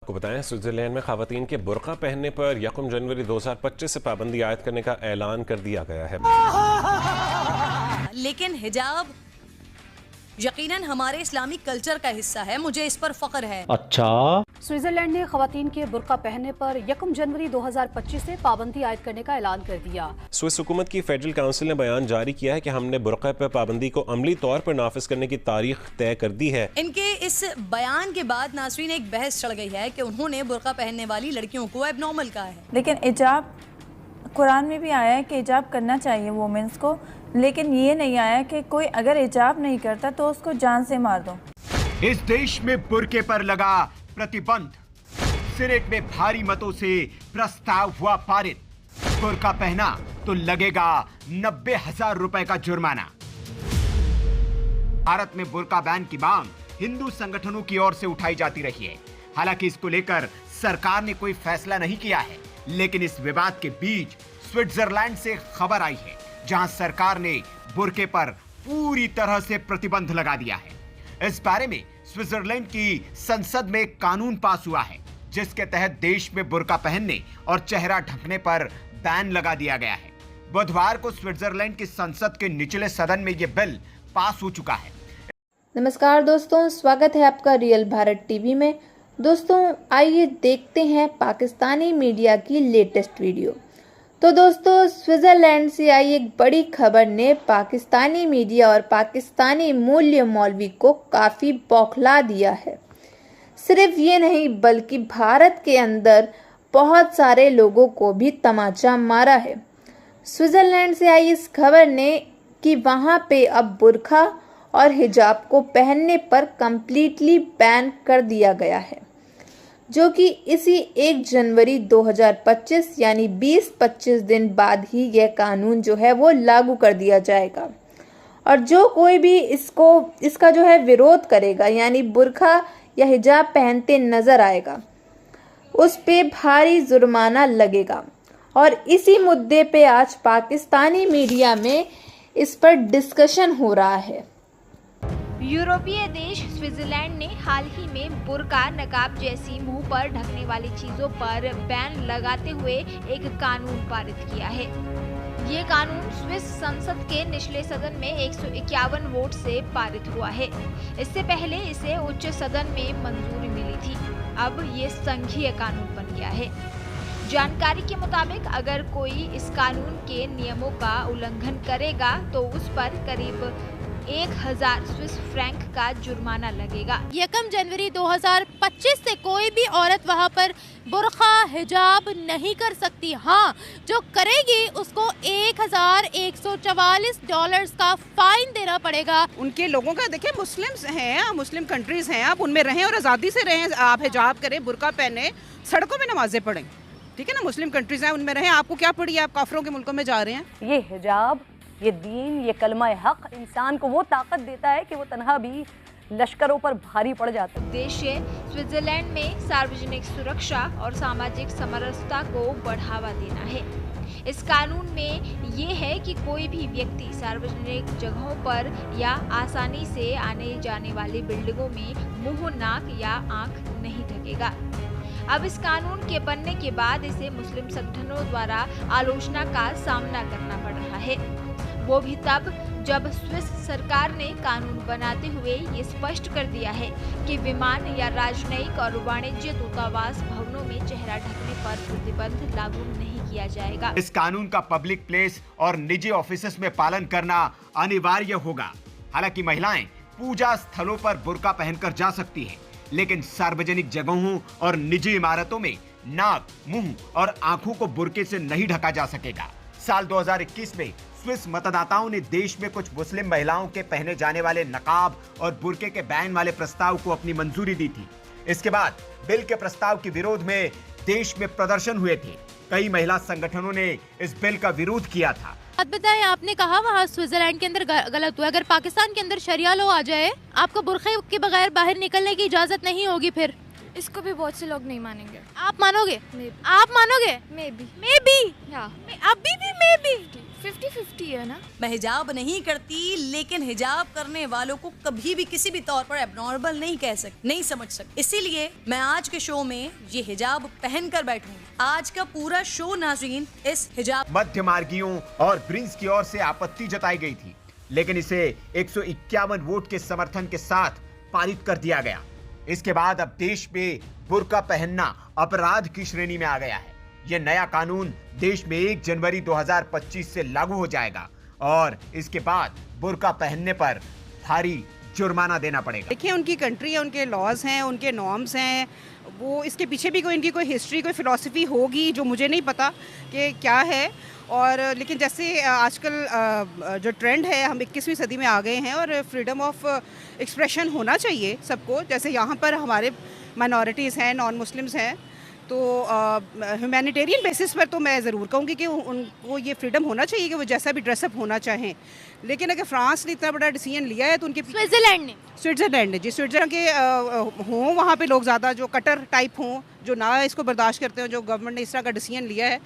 आपको बताएं, स्विट्जरलैंड में खवातीन के बुर्का पहनने पर 1 जनवरी 2025 से पाबंदी आयद करने का ऐलान कर दिया गया है। लेकिन हिजाब यकीनन हमारे इस्लामिक कल्चर का हिस्सा है, मुझे इस पर फख्र है। अच्छा, स्विट्जरलैंड ने खवातीन के बुर्का पहनने पर 1 जनवरी 2025 से पाबंदी आयद करने का ऐलान कर दिया। स्विस हुकूमत की फेडरल काउंसिल ने बयान जारी किया है कि हमने बुर्का पर पाबंदी को अमली तौर पर नाफिज करने की तारीख तय कर दी है। इनके इस बयान के बाद नासरीन एक बहस चढ़ गई है कि उन्होंने बुर्का पहनने वाली लड़कियों को एबनॉर्मल कहा है। लेकिन इजाब कुरान में भी आया है कि इजाब करना चाहिए वुमेन्स को, लेकिन ये नहीं आया कि कोई अगर इजाब नहीं करता तो उसको जान से मार दो। इस देश में बुर्के पर लगा प्रतिबंध, सीनेट में भारी मतों से प्रस्ताव हुआ पारित। बुर्का पहना तो लगेगा 90,000 रुपए का जुर्माना। भारत में बुर्का बैन की मांग हिंदू संगठनों की ओर से उठाई जाती रही है। हालांकि इसको लेकर सरकार ने कोई फैसला नहीं किया है, लेकिन इस विवाद के बीच स्विट्जरलैंड से खबर आई है, जहां सरकार ने बुर्के पर पूरी तरह से प्रतिबंध लगा दिया है। इस बारे में स्विट्जरलैंड की संसद में एक कानून पास हुआ है, जिसके तहत देश में बुर्का पहनने और चेहरा ढकने पर बैन लगा दिया गया है। बुधवार को स्विट्जरलैंड की संसद के निचले सदन में यह बिल पास हो चुका है। नमस्कार दोस्तों, स्वागत है आपका रियल भारत टीवी में। दोस्तों आइए देखते हैं पाकिस्तानी मीडिया की लेटेस्ट वीडियो। तो दोस्तों, स्विट्जरलैंड से आई एक बड़ी खबर ने पाकिस्तानी मीडिया और पाकिस्तानी मूल्य मौलवी को काफ़ी बौखला दिया है। सिर्फ ये नहीं बल्कि भारत के अंदर बहुत सारे लोगों को भी तमाचा मारा है। स्विट्जरलैंड से आई इस खबर ने कि वहाँ पे अब बुर्का और हिजाब को पहनने पर कम्प्लीटली बैन कर दिया गया है, जो कि इसी 1 जनवरी 2025 यानी 20-25 दिन बाद ही यह कानून जो है वो लागू कर दिया जाएगा। और जो कोई भी इसका जो है विरोध करेगा, यानी बुर्का या हिजाब पहनते नजर आएगा, उस पे भारी जुर्माना लगेगा। और इसी मुद्दे पे आज पाकिस्तानी मीडिया में इस पर डिस्कशन हो रहा है। यूरोपीय देश स्विट्जरलैंड ने हाल ही में बुर्का, नकाब जैसी मुंह पर ढकने वाली चीजों पर बैन लगाते हुए एक कानून पारित किया है। ये कानून स्विस संसद के निचले सदन में 151 वोट से पारित हुआ है। इससे पहले इसे उच्च सदन में मंजूरी मिली थी। अब ये संघीय कानून बन गया है। जानकारी के मुताबिक अगर कोई इस कानून के नियमों का उल्लंघन करेगा तो उस पर करीब 1000 स्विस फ्रैंक का जुर्माना लगेगा। 1 जनवरी 2025 से कोई भी औरत वहां पर बुर्का हिजाब नहीं कर सकती। हाँ, जो करेगी उसको $1144 का फाइन देना पड़ेगा। उनके लोगों का देखिए, मुस्लिम्स हैं, मुस्लिम कंट्रीज हैं, आप उनमें रहें और आज़ादी से रहें। आप हिजाब करें, बुर्का पहने, सड़कों में नमाजें पढ़ें, ठीक है ना। मुस्लिम कंट्रीज हैं, उनमें रहें। आपको क्या पड़ी है, आप काफिरों के मुल्कों में जा रहे हैं। ये हिजाब, ये दीन, ये कलमा हक इंसान को वो ताकत देता है कि वो तन्हा भी लश्करों पर भारी पड़ जाता है। उद्देश्य स्विट्जरलैंड में सार्वजनिक सुरक्षा और सामाजिक समरसता को बढ़ावा देना है। इस कानून में ये है कि कोई भी व्यक्ति सार्वजनिक जगहों पर या आसानी से आने जाने वाली बिल्डिंगों में मुंह, नाक या आंख नहीं ढकेगा। अब इस कानून के बनने के बाद इसे मुस्लिम संगठनों द्वारा आलोचना का सामना करना पड़ रहा है, वो भी तब जब स्विस सरकार ने कानून बनाते हुए ये स्पष्ट कर दिया है कि विमान या राजनयिक और वाणिज्य दूतावास भवनों में चेहरा ढकने पर प्रतिबंध लागू नहीं किया जाएगा। इस कानून का पब्लिक प्लेस और निजी ऑफिसेस में पालन करना अनिवार्य होगा। हालांकि महिलाएं पूजा स्थलों पर बुर्का पहनकर जा सकती हैं, लेकिन सार्वजनिक जगहों और निजी इमारतों में नाक, मुंह और आंखों को बुर्के से नहीं ढका जा सकेगा। साल 2021 में स्विस मतदाताओं ने देश में कुछ मुस्लिम महिलाओं के पहने जाने वाले नकाब और बुर्के के बैन वाले प्रस्ताव को अपनी मंजूरी दी थी। इसके बाद बिल के प्रस्ताव के विरोध में देश में प्रदर्शन हुए थे। कई महिला संगठनों ने इस बिल का विरोध किया था। बात बताएं, आपने कहा वहाँ स्विट्जरलैंड के अंदर गलत हुआ। अगर पाकिस्तान के अंदर शरिया लॉ आ जाए, आपको बुर्के के बगैर बाहर निकलने की इजाजत नहीं होगी। फिर इसको भी बहुत से लोग नहीं मानेंगे। आप मानोगे? Maybe. आप मानोगे? मे बी या अभी भी मे बी 50-50 है ना। मैं हिजाब नहीं करती, लेकिन हिजाब करने वालों को कभी भी किसी भी तौर पर एबनॉर्मल नहीं कह सकती, नहीं समझ सकती। इसीलिए मैं आज के शो में ये हिजाब पहन कर बैठूंगी। आज का पूरा शो नाज़रीन इस हिजाब। मध्य मार्गियों और ब्रिंस की ओर से आपत्ति जताई गई थी, लेकिन इसे 151 वोट के समर्थन के साथ पारित कर दिया गया। इसके बाद अब देश में बुर्का पहनना अपराध की श्रेणी में आ गया है। यह नया कानून देश में 1 जनवरी 2025 से लागू हो जाएगा और इसके बाद बुर्का पहनने पर भारी जुर्माना देना पड़ेगा। देखिए, उनकी कंट्री है, उनके लॉज हैं, उनके नॉर्म्स हैं, वो इसके पीछे भी इनकी कोई हिस्ट्री, कोई फिलॉसफी होगी जो मुझे नहीं पता कि क्या है। और लेकिन जैसे आजकल जो ट्रेंड है, हम 21वीं सदी में आ गए हैं और फ्रीडम ऑफ एक्सप्रेशन होना चाहिए सबको। जैसे यहाँ पर हमारे माइनॉरिटीज़ हैं, नॉन मुस्लिम्स हैं, तो ह्यूमैनिटेरियन बेसिस पर तो मैं ज़रूर कहूँगी कि उनको ये फ्रीडम होना चाहिए कि वो जैसा भी ड्रेसअप होना चाहें। लेकिन अगर फ्रांस ने इतना बड़ा डिसीजन लिया है तो उनके स्विट्ज़रलैंड ने जी, स्विट्ज़रलैंड के हों वहाँ पे लोग ज़्यादा जो कटर टाइप हों, जो ना इसको बर्दाश्त करते हो, जो गवर्नमेंट ने इस तरह का डिसीजन लिया है,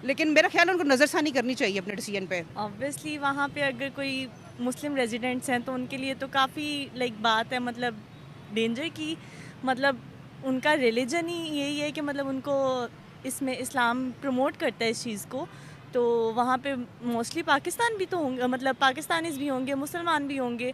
लेकिन मेरा ख्याल है उनको नज़रसानी करनी चाहिए अपने डिसीजन पे। ऑब्वियसली वहाँ पे अगर कोई मुस्लिम रेजिडेंट्स हैं तो उनके लिए तो काफ़ी बात है, मतलब डेंजर की, मतलब उनका रिलीजन ही यही है कि मतलब उनको इसमें इस्लाम प्रमोट करता है इस चीज़ को। तो वहाँ पे मोस्टली पाकिस्तान भी तो होंगे, मतलब पाकिस्तानीज़ भी होंगे, मुसलमान भी होंगे।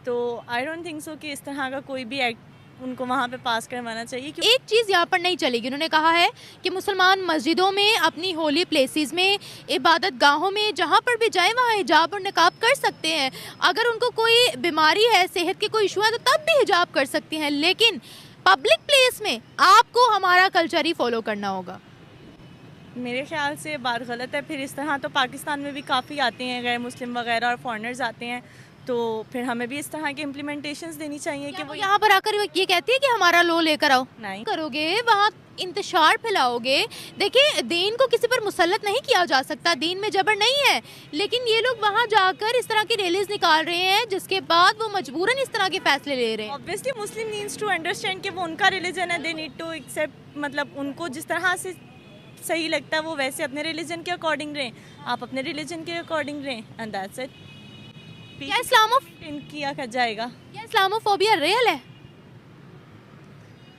तो आई डोंट थिंक सो कि इस तरह का कोई भी एक्ट उनको वहाँ पे पास करवाना चाहिए। एक चीज़ यहाँ पर नहीं चलेगी। उन्होंने कहा है कि मुसलमान मस्जिदों में, अपनी होली प्लेसेस में, इबादत गाहों में, जहाँ पर भी जाएं वहाँ हिजाब और निकाब कर सकते हैं। अगर उनको कोई बीमारी है, सेहत के कोई इशू है, तो तब भी हिजाब कर सकती हैं, लेकिन पब्लिक प्लेस में आपको हमारा कल्चर ही फॉलो करना होगा। मेरे ख्याल से बात गलत है। फिर इस तरह तो पाकिस्तान में भी काफ़ी आते हैं गैर मुस्लिम वगैरह और फॉरेनर्स आते हैं, तो फिर हमें भी इस तरह के इम्प्लीमेंटेशंस देनी चाहिए कि वो यहाँ पर आकर ये कहती है कि हमारा लो लेकर आओ। नहीं करोगे, वहाँ इंतशार फैलाओगे। देखिए, दीन को किसी पर मुसल्लत नहीं किया जा सकता, दीन में जबर नहीं है, लेकिन ये लोग वहाँ जाकर इस तरह की रैलीज निकाल रहे हैं जिसके बाद वो मजबूरन इस तरह के फैसले ले रहे हैं। Obviously Muslim needs to understand कि वो उनका रिलीजन है, दे नीड टू एक्सेप्ट, मतलब उनको जिस तरह से सही लगता है वो वैसे अपने रिलीजन के अकॉर्डिंग रहें, आप अपने रिलीजन के अकॉर्डिंग रहें, एंड दैट्स इट। क्या किया जाएगा? क्या इस्लामोफोबिया रियल है?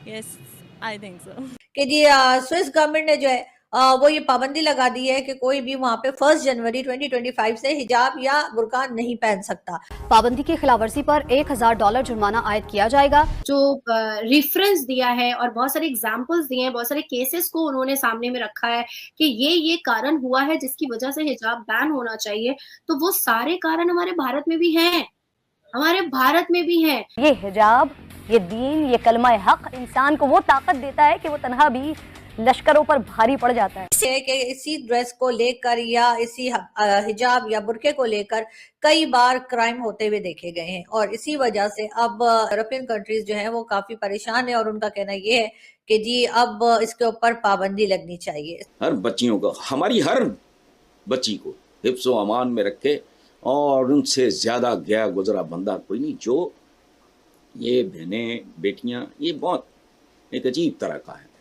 Yes, I think so. कि जी स्विस गवर्नमेंट ने जो है वो ये पाबंदी लगा दी है कि कोई भी वहाँ पे 1 जनवरी 2025 से हिजाब या बुर्का नहीं पहन सकता। पाबंदी की खिलाफवर्जी पर $1000 जुर्माना आयद किया जाएगा। जो रेफरेंस दिया है और बहुत सारे एग्जांपल्स दिए हैं, बहुत सारे केसेस को उन्होंने सामने में रखा है कि ये कारण हुआ है जिसकी वजह से हिजाब बैन होना चाहिए, तो वो सारे कारण हमारे भारत में भी हैं, हमारे भारत में भी हैं। ये हिजाब, ये दीन, ये कलमा हक इंसान को वो ताकत देता है कि वो तन्हा भी लश्करों पर भारी पड़ जाता है। कि इसी ड्रेस को लेकर या इसी हिजाब या बुर्के को लेकर कई बार क्राइम होते हुए देखे गए हैं और इसी वजह से अब यूरोपियन कंट्रीज जो हैं वो काफी परेशान है और उनका कहना ये है कि जी अब इसके ऊपर पाबंदी लगनी चाहिए। हर बच्चियों को, हमारी हर बच्ची को हिफ्ज़ो अमान में रखे और उनसे ज्यादा गया गुजरा बंदा कोई नहीं। जो ये बहनें बेटियां, ये बहुत एक अजीब तरह का है,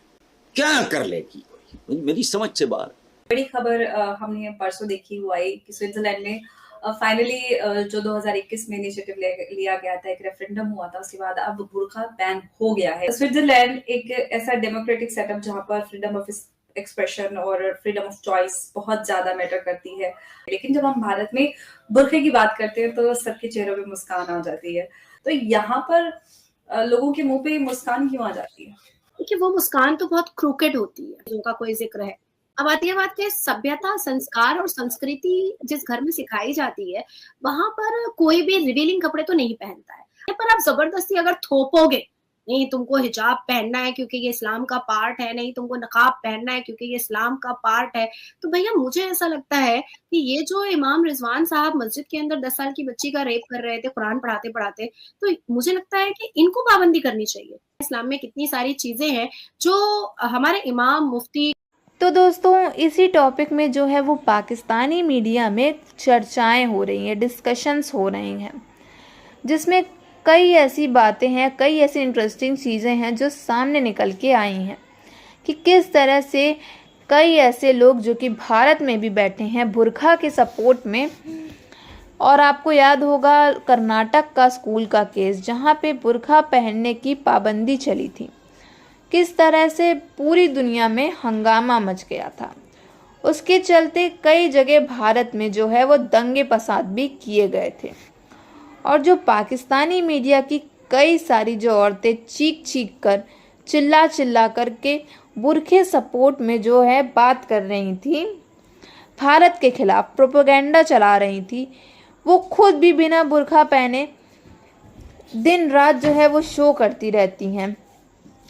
क्या कर लेगी कोई, मेरी समझ से बाहर। बड़ी खबर हमने परसों देखी हुआ है कि स्विट्जरलैंड में फाइनली जो 2021 में इनिशिएटिव लिया गया था, एक रेफरेंडम हुआ था, उसके बाद अब बुर्का बैन हो गया है। स्विट्जरलैंड एक ऐसा डेमोक्रेटिक सेटअप जहां पर फ्रीडम ऑफ एक्सप्रेशन और फ्रीडम ऑफ चॉइस बहुत ज्यादा मैटर करती है, लेकिन जब हम भारत में बुर्के की बात करते हैं तो सबके चेहरों पे मुस्कान आ जाती है। तो यहाँ पर लोगों के मुंह पे मुस्कान क्यों आ जाती है? देखिए, वो मुस्कान तो बहुत क्रूकेड होती है, जिनका कोई जिक्र है। अब आती है बात कि सभ्यता, संस्कार और संस्कृति जिस घर में सिखाई जाती है वहां पर कोई भी रिवीलिंग कपड़े तो नहीं पहनता है, पर आप जबरदस्ती अगर थोपोगे, नहीं तुमको हिजाब पहनना है क्योंकि ये इस्लाम का पार्ट है, नहीं तुमको नकाब पहनना है क्योंकि ये इस्लाम का पार्ट है, तो भैया मुझे ऐसा लगता है कि ये जो इमाम रिजवान साहब मस्जिद के अंदर 10 साल की बच्ची का रेप कर रहे थे कुरान पढ़ाते पढ़ाते, तो मुझे लगता है कि इनको पाबंदी करनी चाहिए। इस्लाम में कितनी सारी चीजें हैं जो हमारे इमाम, मुफ्ती। तो दोस्तों, इसी टॉपिक में जो है वो पाकिस्तानी मीडिया में चर्चाएं हो रही हैं, डिस्कशंस हो रही हैं, जिसमें कई ऐसी बातें हैं, कई ऐसी इंटरेस्टिंग चीज़ें हैं जो सामने निकल के आई हैं कि किस तरह से कई ऐसे लोग जो कि भारत में भी बैठे हैं बुर्का के सपोर्ट में। और आपको याद होगा कर्नाटक का स्कूल का केस जहाँ पे बुर्का पहनने की पाबंदी चली थी, किस तरह से पूरी दुनिया में हंगामा मच गया था। उसके चलते कई जगह भारत में जो है वो दंगे फसाद भी किए गए थे। और जो पाकिस्तानी मीडिया की कई सारी जो औरतें चीख चीख कर चिल्ला चिल्ला करके बुर्के सपोर्ट में जो है बात कर रही थी, भारत के खिलाफ प्रोपेगेंडा चला रही थी, वो खुद भी बिना बुर्का पहने दिन रात जो है वो शो करती रहती हैं।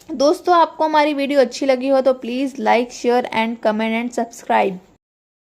दोस्तों, आपको हमारी वीडियो अच्छी लगी हो तो please like, share and comment and subscribe.